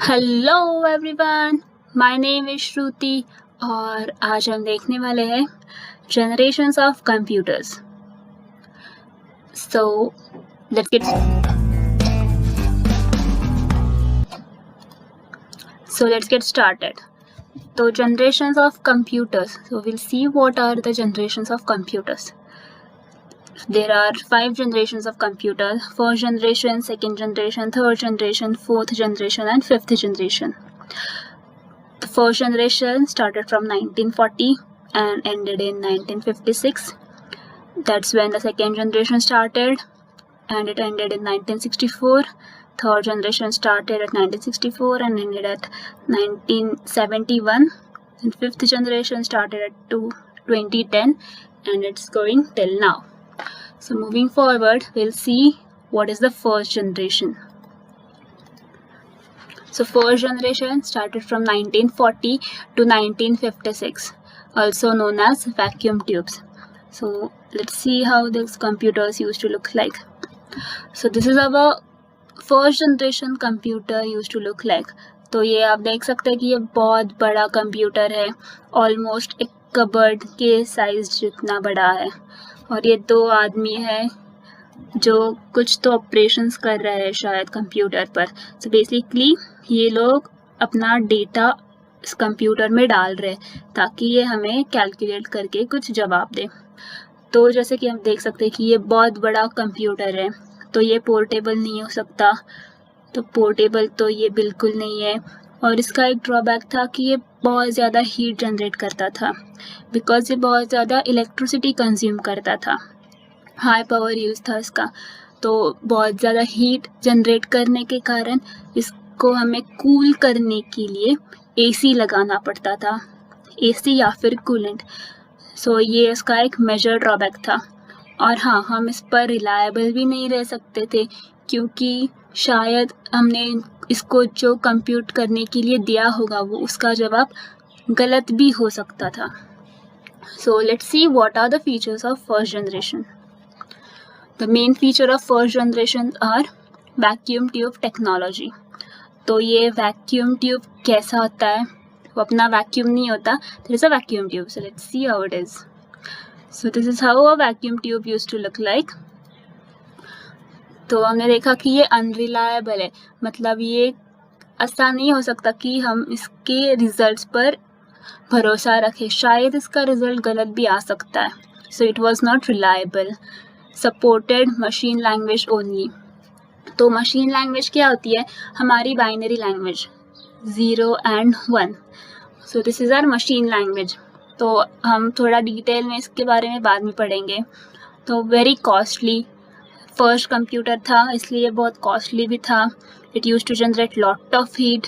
Hello everyone, my name is Shruti और आज हम देखने वाले हैं generations of computers. So let's get started. तो generations of computers, so we'll see what are the generations of computers. There are 5 generations of computers: first generation, second generation, third generation, fourth generation and fifth generation. The first generation started from 1940 and ended in 1956. That's when the second generation started and it ended in 1964. Third generation started at 1964 and ended at 1971. And fifth generation started at 2010 and it's going till now. So moving forward, we'll see what is the first generation. So first generation started from 1940 to 1956, also known as vacuum tubes. So let's see how these computers used to look like. So this is our first generation computer used to look like. तो ये आप देख सकते हैं कि ये बहुत बड़ा कंप्यूटर है, ऑलमोस्ट एक कबर्ड के साइज जितना बड़ा है और ये 2 आदमी है जो कुछ तो ऑपरेशंस कर रहे हैं शायद कंप्यूटर पर। सो बेसिकली ये लोग अपना डेटा इस कंप्यूटर में डाल रहे हैं ताकि ये हमें कैलकुलेट करके कुछ जवाब दे। तो जैसे कि हम देख सकते हैं कि ये बहुत बड़ा कंप्यूटर है, तो ये पोर्टेबल नहीं हो सकता, तो पोर्टेबल तो ये बिल्कुल नहीं है। और इसका एक ड्रॉबैक था कि ये बहुत ज़्यादा हीट जनरेट करता था, बिकॉज ये बहुत ज़्यादा इलेक्ट्रिसिटी कंज्यूम करता था, हाई पावर यूज़ था इसका। तो बहुत ज़्यादा हीट जनरेट करने के कारण इसको हमें कूल करने के लिए एसी लगाना पड़ता था, एसी या फिर कूलेंट। सो ये इसका एक मेजर ड्रॉबैक था। और हाँ, हम इस पर रिलायबल भी नहीं रह सकते थे क्योंकि शायद हमने इसको जो कंप्यूट करने के लिए दिया होगा वो उसका जवाब गलत भी हो सकता था। So let's see what are the features of first generation. The main feature of first generation are vacuum tube technology. तो ये vacuum tube कैसा होता है? वो अपना vacuum नहीं होता, there is a vacuum tube. So let's see how it is. So this is how a vacuum tube used to look like. तो हमने देखा कि ये अनरिलायबल है, मतलब ये ऐसा नहीं हो सकता कि हम इसके रिजल्ट्स पर भरोसा रखें, शायद इसका रिजल्ट गलत भी आ सकता है. So it was not reliable. Supported machine language only. तो मशीन लैंग्वेज क्या होती है? हमारी binary language 0 and 1. So this is our machine language. तो हम थोड़ा डिटेल में इसके बारे में बाद में पढ़ेंगे. तो वेरी कॉस्टली फर्स्ट कंप्यूटर था, इसलिए बहुत कॉस्टली भी था. It use to generate lot of heat.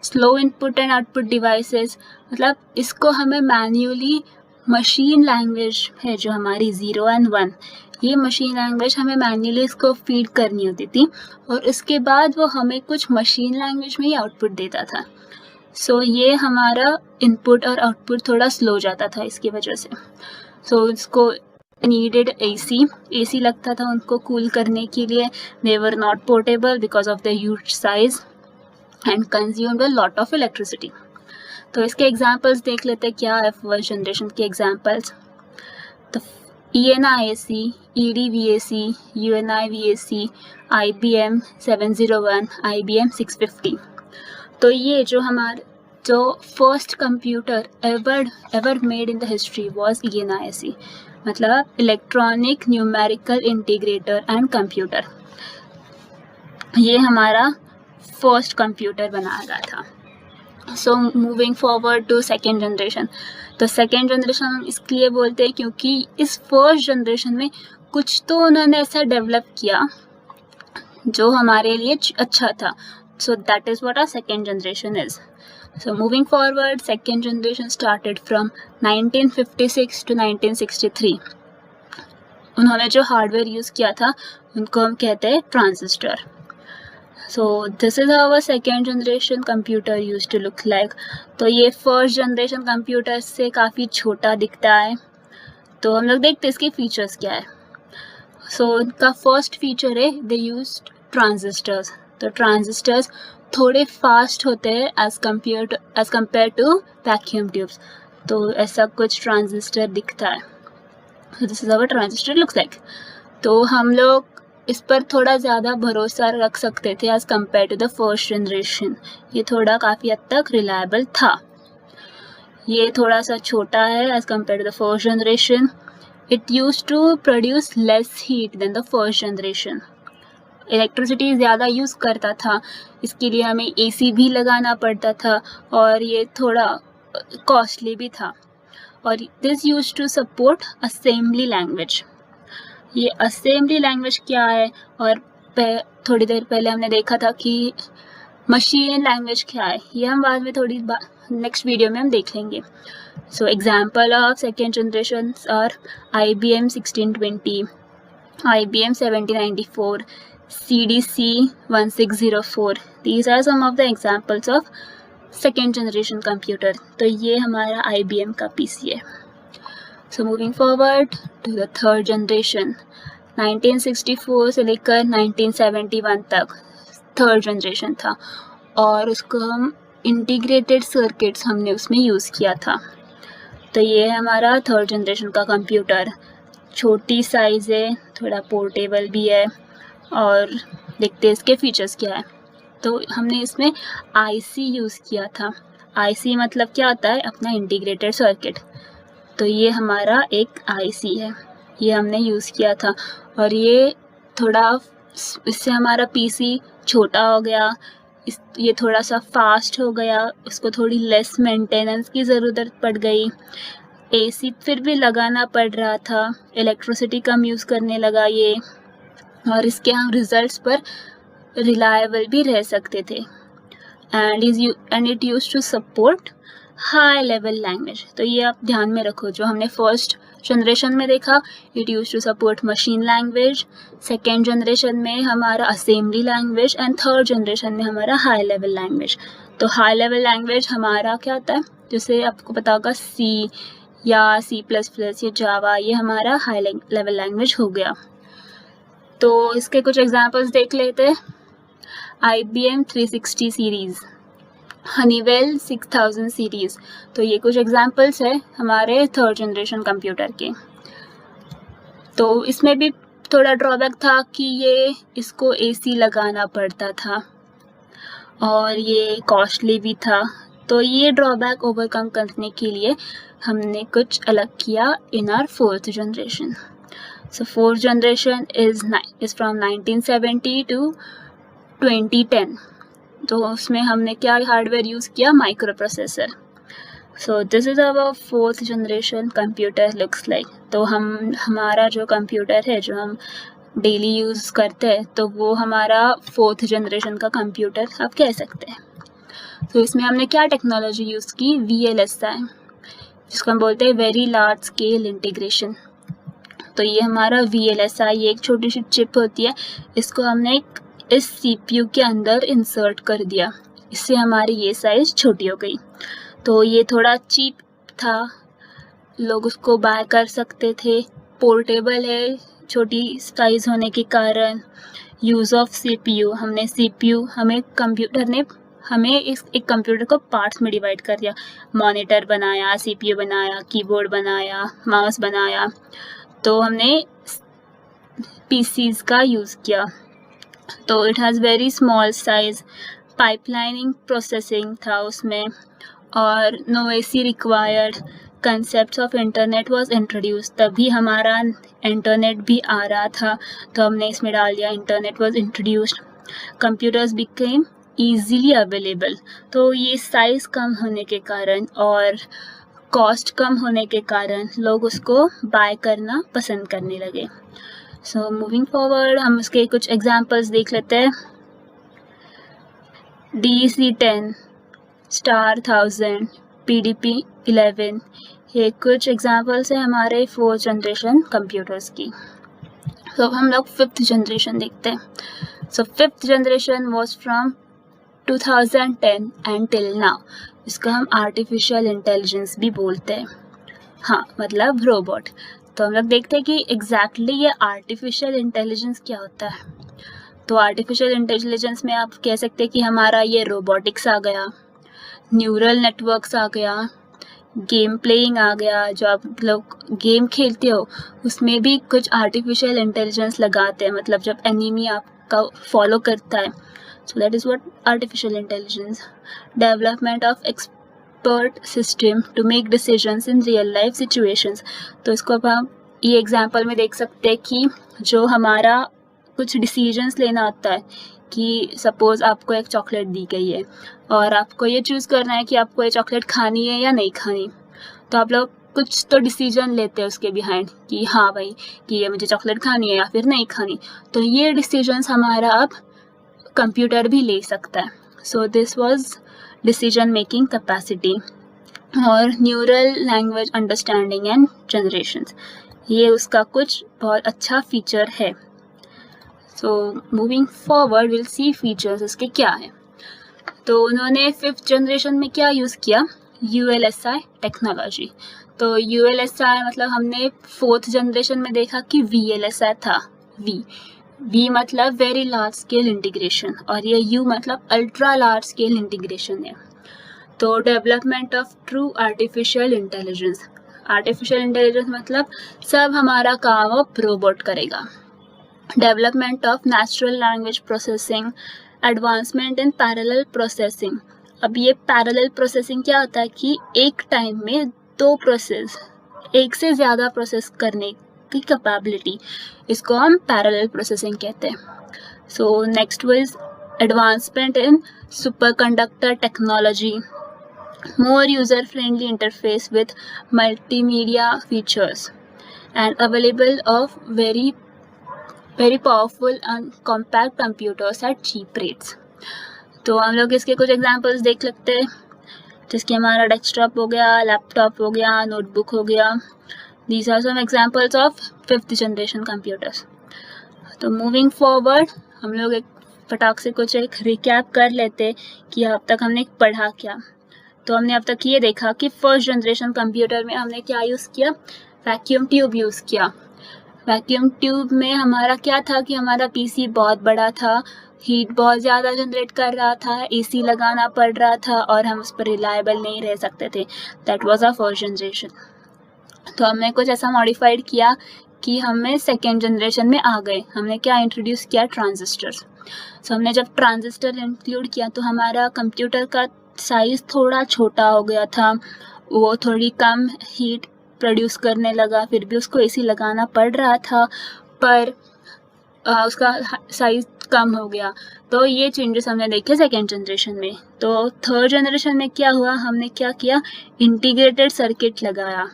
Slow input and output devices, मतलब इसको हमें मैन्युअली मशीन लैंग्वेज है जो हमारी 0 and 1, ये मशीन लैंग्वेज हमें मैन्युअली इसको फीड करनी होती थी और इसके बाद वो हमें कुछ मशीन लैंग्वेज में ही आउटपुट देता था. सो ये हमारा इनपुट और आउटपुट थोड़ा स्लो जाता था इसकी वजह से. सो इसको नीडेड एसी लगता था उनको कूल करने के लिए. They were not portable because of the huge size and consumed a lot of electricity. तो इसके एग्जाम्पल्स देख लेते हैं क्या है फर्स्ट जनरेशन के एग्जाम्पल्स. तो ENIAC, EDVAC, UNIVAC, IBM 701, IBM 650. तो ये जो first computer ever made in the history was ENIAC, मतलब electronic numerical integrator and computer. ये हमारा फर्स्ट कंप्यूटर बनाया गया था. So moving forward to second generation. तो सेकेंड जनरेशन हम इसलिए बोलते हैं क्योंकि इस फर्स्ट जनरेशन में कुछ तो उन्होंने ऐसा डेवलप किया जो हमारे लिए अच्छा था. So that is what our second generation is. So moving forward, second generation started from 1956 to 1963. उन्होंने जो हार्डवेयर यूज़ किया था उनको हम कहते हैं transistor. So this is how a second generation computer used to look like. तो ये first generation computer से काफ़ी छोटा दिखता है. तो हम लोग देखते हैं इसके फीचर्स क्या है. So इनका फर्स्ट फीचर है they used transistors. तो ट्रांजिस्टर्स थोड़े फास्ट होते हैं as compare to vacuum tubes. तो ऐसा कुछ ट्रांजिस्टर दिखता है। So this is how a transistor looks like. तो हम लोग इस पर थोड़ा ज़्यादा भरोसा रख सकते थे as compare to the first generation. ये थोड़ा काफ़ी हद तक रिलायबल था। ये थोड़ा सा छोटा है as compare to the first generation. It use to produce less heat than the first generation. Electricity ज़्यादा यूज़ करता था, इसके लिए हमें AC भी लगाना पड़ता था और ये थोड़ा कॉस्टली भी था। और this use to support assembly language. ये असेंबली लैंग्वेज क्या है, और थोड़ी देर पहले हमने देखा था कि मशीन लैंग्वेज क्या है, ये हम बाद में थोड़ी नेक्स्ट वीडियो में हम देख लेंगे। So example of second generation are IBM 1620, IBM 7094, CDC 1604. These are some of the examples of second generation computer. तो ये हमारा IBM का PC है। So moving forward to the third generation, 1964 से लेकर 1971 तक थर्ड जनरेशन था, और उसको हम इंटीग्रेटेड सर्किट्स हमने उसमें यूज़ किया था। तो ये है हमारा थर्ड जनरेशन का कंप्यूटर। छोटी साइज़ है, थोड़ा पोर्टेबल भी है, और देखते हैं इसके फीचर्स क्या है। तो हमने इसमें IC यूज़ किया था। IC मतलब क्या होता है, अपना इंटीग्रेटेड सर्किट। तो ये हमारा एक IC है, ये हमने यूज़ किया था, और ये थोड़ा इससे हमारा PC छोटा हो गया, ये थोड़ा सा फास्ट हो गया, उसको थोड़ी लेस मेंटेनेंस की ज़रूरत पड़ गई। AC फिर भी लगाना पड़ रहा था, इलेक्ट्रिसिटी कम यूज़ करने लगा ये, और इसके हम रिज़ल्ट्स पर रिलायबल भी रह सकते थे। And it use to support high level language. तो ये आप ध्यान में रखो, जो हमने फर्स्ट जनरेशन में देखा, it use to support machine language, second generation में हमारा assembly language, and third generation में हमारा हाई लेवल लैंग्वेज। तो हाई लेवल लैंग्वेज हमारा क्या होता है, जैसे आपको पता होगा C या C++ या जावा, ये हमारा हाई लेवल लैंग्वेज हो गया। तो इसके कुछ एग्जांपल्स देख लेते हैं। IBM 360 series, Honeywell 6000 series. तो ये कुछ एग्जांपल्स है हमारे थर्ड जनरेशन कंप्यूटर के। तो इसमें भी थोड़ा ड्रॉबैक था कि ये इसको AC लगाना पड़ता था, और ये कॉस्टली भी था। तो ये ड्रॉबैक ओवरकम करने के लिए हमने कुछ अलग किया in our fourth generation. So fourth generation is from 1970 to 2010. तो उसमें हमने क्या हार्डवेयर यूज़ किया, micro processor. So this is our fourth generation computer looks like. तो हमारा जो कंप्यूटर है, जो हम डेली यूज़ करते हैं, तो वो हमारा फोर्थ जनरेशन का कंप्यूटर आप कह सकते हैं। तो इसमें हमने क्या टेक्नोलॉजी यूज़ की, VLSI, जिसको हम बोलते हैं वेरी लार्ज स्केल इंटीग्रेशन। तो ये हमारा VLSI, ये एक छोटी सी चिप होती है, इसको हमने इस CPU के अंदर इंसर्ट कर दिया, इससे हमारी ये साइज़ छोटी हो गई। तो ये थोड़ा चीप था, लोग उसको बाय कर सकते थे, पोर्टेबल है छोटी साइज़ होने के कारण। यूज़ ऑफ CPU, हमने CPU, हमें इस एक कंप्यूटर को पार्ट्स में डिवाइड कर दिया। मॉनिटर बनाया, CPU बनाया, कीबोर्ड बनाया, माउस बनाया। तो हमने PCs का यूज़ किया। तो it has very small size, pipelining processing था उसमें, और no AC required. Concept of internet was introduce, तभी हमारा इंटरनेट भी आ रहा था, तो हमने इसमें डाल दिया internet was introduced. Computers became easily available. तो ये साइज़ कम होने के कारण और कॉस्ट कम होने के कारण लोग उसको बाय करना पसंद करने लगे। सो मूविंग फॉरवर्ड, हम इसके कुछ एग्जांपल्स देख लेते हैं। DC10, स्टार 1000, PDP-11, ये कुछ एग्जांपल्स हैं हमारे फोर्थ जनरेशन कंप्यूटर्स की। तो हम लोग फिफ्थ जनरेशन देखते हैं। So fifth generation was from 2010 and till now. इसको हम आर्टिफिशियल इंटेलिजेंस भी बोलते हैं, हाँ, मतलब रोबोट। तो हम लोग देखते हैं कि एग्जैक्टली ये आर्टिफिशियल इंटेलिजेंस क्या होता है। तो आर्टिफिशियल इंटेलिजेंस में आप कह सकते हैं कि हमारा ये रोबोटिक्स आ गया, न्यूरल नेटवर्क्स आ गया, गेम प्लेइंग आ गया। जो आप लोग गेम खेलते हो उसमें भी कुछ आर्टिफिशियल इंटेलिजेंस लगाते हैं, मतलब जब एनिमी आपका फॉलो करता है, so that is what artificial intelligence. Development of expert system to make decisions in real life situations. तो इसको अब हम ये एग्जांपल में देख सकते हैं कि जो हमारा कुछ डिसीजंस लेना होता है कि सपोज़ आपको एक चॉकलेट दी गई है और आपको ये चूज़ करना है कि आपको ये चॉकलेट खानी है या नहीं खानी, तो आप लोग कुछ तो डिसीजन लेते हैं उसके बिहाइंड कि हाँ भाई कि ये मुझे चॉकलेट खानी है या फिर नहीं खानी। तो ये डिसीजंस हमारा अब कंप्यूटर भी ले सकता है। So this was decision making capacity. और neural language understanding and generations, ये उसका कुछ बहुत अच्छा फीचर है। So moving forward will see features इसके क्या है। तो उन्होंने 5th जनरेशन में क्या यूज़ किया, ULSI टेक्नोलॉजी। तो ULSI मतलब हमने 4th जनरेशन में देखा कि VLSI था। V मतलब वेरी लार्ज स्केल इंटीग्रेशन और ये U मतलब अल्ट्रा लार्ज स्केल इंटीग्रेशन है। तो development of true artificial intelligence, artificial intelligence मतलब सब हमारा काम अब रोबोट करेगा। Development of natural language processing, advancement in parallel processing. अब ये पैरेलल प्रोसेसिंग क्या होता है कि एक टाइम में 2 प्रोसेस, एक से ज़्यादा प्रोसेस करने की कैपेबिलिटी, इसको हम पैरेलल प्रोसेसिंग कहते हैं। So next was advancement in superconductor technology, more user-friendly interface with multimedia features and available of very powerful and compact computers at cheap rates। तो हम लोग इसके कुछ एग्जांपल्स देख सकते हैं, जिसके हमारा डेस्कटॉप हो गया, लैपटॉप हो गया, नोटबुक हो गया। These are some examples of 5th generation computers। तो मूविंग फॉरवर्ड हम लोग एक फटाक से कुछ एक रिकैप कर लेते कि अब तक हमने पढ़ा क्या। तो हमने अब तक ये देखा कि 1st जनरेशन कंप्यूटर में हमने क्या यूज़ किया, वैक्यूम ट्यूब यूज़ किया। वैक्यूम ट्यूब में हमारा क्या था कि हमारा पीसी बहुत बड़ा था, हीट बहुत ज़्यादा जनरेट कर रहा था, एसी लगाना पड़ रहा था और हम उस पर रिलायबल नहीं रह सकते थे। That was our 1st generation. तो हमने कुछ ऐसा मॉडिफाइड किया कि हमें 2nd जनरेशन में आ गए। हमने क्या इंट्रोड्यूस किया, ट्रांजिस्टर्स। सो हमने जब ट्रांजिस्टर इंक्लूड किया तो हमारा कंप्यूटर का साइज़ थोड़ा छोटा हो गया था, वो थोड़ी कम हीट प्रोड्यूस करने लगा, फिर भी उसको एसी लगाना पड़ रहा था पर उसका साइज़ कम हो गया। तो ये चेंजेस हमने देखे 2nd जनरेशन में। तो 3rd जनरेशन में क्या हुआ, हमने क्या किया, इंटीग्रेटेड सर्किट लगाया।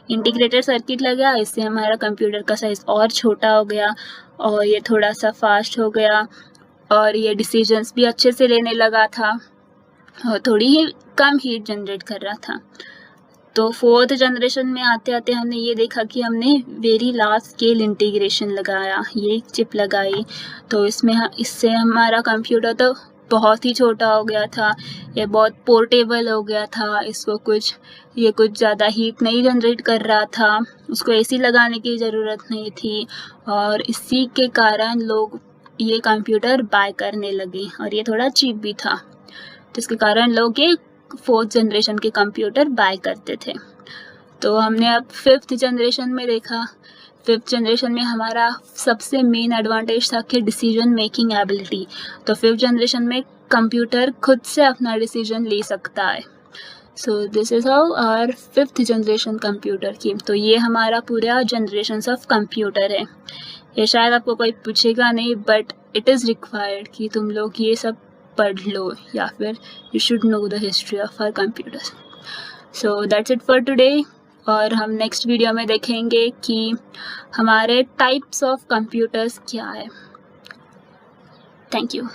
इंटीग्रेटेड सर्किट लगा, इससे हमारा कंप्यूटर का साइज़ और छोटा हो गया और ये थोड़ा सा फास्ट हो गया और ये डिसीजंस भी अच्छे से लेने लगा था और थोड़ी ही कम हीट जनरेट कर रहा था। तो 4th जनरेशन में आते आते हमने ये देखा कि हमने वेरी लार्ज स्केल इंटीग्रेशन लगाया, ये चिप लगाई। तो इससे हमारा कंप्यूटर तो बहुत ही छोटा हो गया था, ये बहुत पोर्टेबल हो गया था, इसको कुछ ज़्यादा हीट नहीं जनरेट कर रहा था, उसको एसी लगाने की ज़रूरत नहीं थी और इसी के कारण लोग ये कंप्यूटर बाय करने लगे और ये थोड़ा चीप भी था, जिसके कारण लोग ये 4th जनरेशन के कंप्यूटर बाय करते थे। तो हमने अब 5th जनरेशन में देखा। 5th जनरेशन में हमारा सबसे मेन एडवांटेज था कि डिसीजन मेकिंग एबिलिटी। तो 5th जनरेशन में कंप्यूटर खुद से अपना डिसीजन ले सकता है। So this is how our 5th generation computer की। तो ये हमारा पूरा जनरेशन्स ऑफ कंप्यूटर है। ये शायद आपको कोई पूछेगा नहीं, बट इट इज़ रिक्वायर्ड कि तुम लोग ये सब पढ़ लो या फिर you should know the history of our computers. So that's it for today. और हम नेक्स्ट वीडियो में देखेंगे कि हमारे टाइप्स ऑफ कंप्यूटर्स क्या है। Thank you.